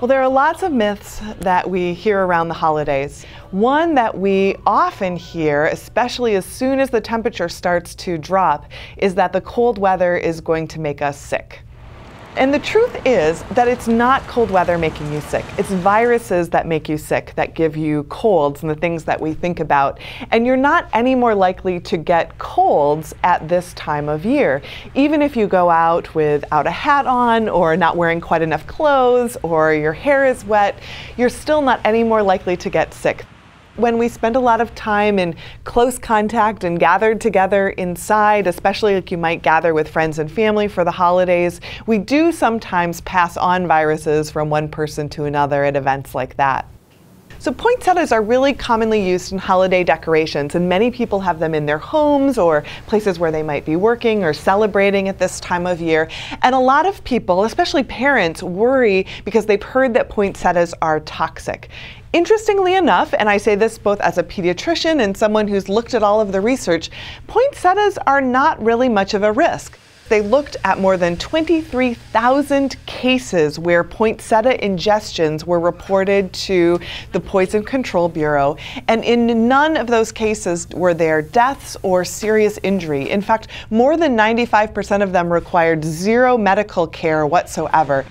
Well, there are lots of myths that we hear around the holidays. One that we often hear, especially as soon as the temperature starts to drop, is that the cold weather is going to make us sick. And the truth is that it's not cold weather making you sick. It's viruses that make you sick, that give you colds and the things that we think about. And you're not any more likely to get colds at this time of year. Even if you go out without a hat on, or not wearing quite enough clothes, or your hair is wet, you're still not any more likely to get sick. When we spend a lot of time in close contact and gathered together inside, especially like you might gather with friends and family for the holidays, we do sometimes pass on viruses from one person to another at events like that. So poinsettias are really commonly used in holiday decorations, and many people have them in their homes or places where they might be working or celebrating at this time of year. And a lot of people, especially parents, worry because they've heard that poinsettias are toxic. Interestingly enough, and I say this both as a pediatrician and someone who's looked at all of the research, poinsettias are not really much of a risk. They looked at more than 23,000 cases where poinsettia ingestions were reported to the Poison Control Bureau, and in none of those cases were there deaths or serious injury. In fact, more than 95% of them required zero medical care whatsoever.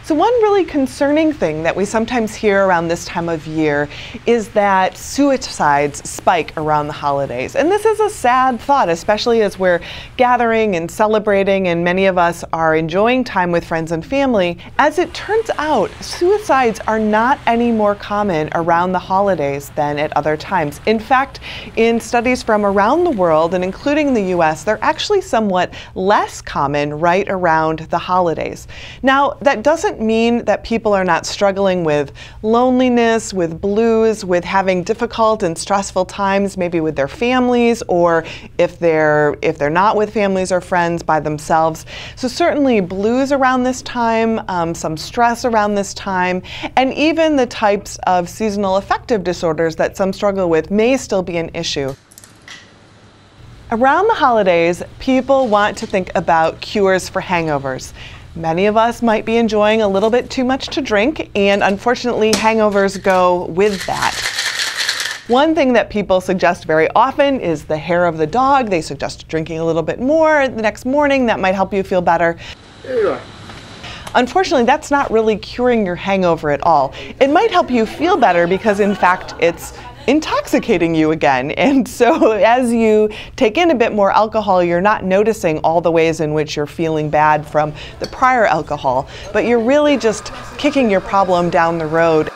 So one really concerning thing that we sometimes hear around this time of year is that suicides spike around the holidays. And this is a sad thought, especially as we're gathering and celebrating and many of us are enjoying time with friends and family. As it turns out, suicides are not any more common around the holidays than at other times. In fact, in studies from around the world, and including the US, they're actually somewhat less common right around the holidays. Now, that doesn't mean that people are not struggling with loneliness, with blues, with having difficult and stressful times maybe with their families, or if they're not with families or friends, by themselves. So certainly blues around this time, some stress around this time, and even the types of seasonal affective disorders that some struggle with may still be an issue. Around the holidays, people want to think about cures for hangovers. Many of us might be enjoying a little bit too much to drink, and unfortunately hangovers go with that. One thing that people suggest very often is the hair of the dog. They suggest drinking a little bit more the next morning. That might help you feel better. There you are. Unfortunately, that's not really curing your hangover at all. It might help you feel better because in fact it's intoxicating you again. And so as you take in a bit more alcohol, you're not noticing all the ways in which you're feeling bad from the prior alcohol, but you're really just kicking your problem down the road.